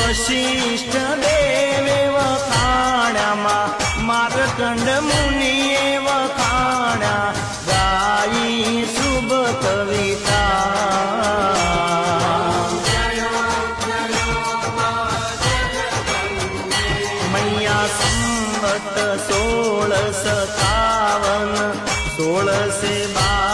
वशिष्ठ देवे वखाण्या मार्कंड मुनिये वखाण्या गाई शुभ कविता मैया संवत 1657 1612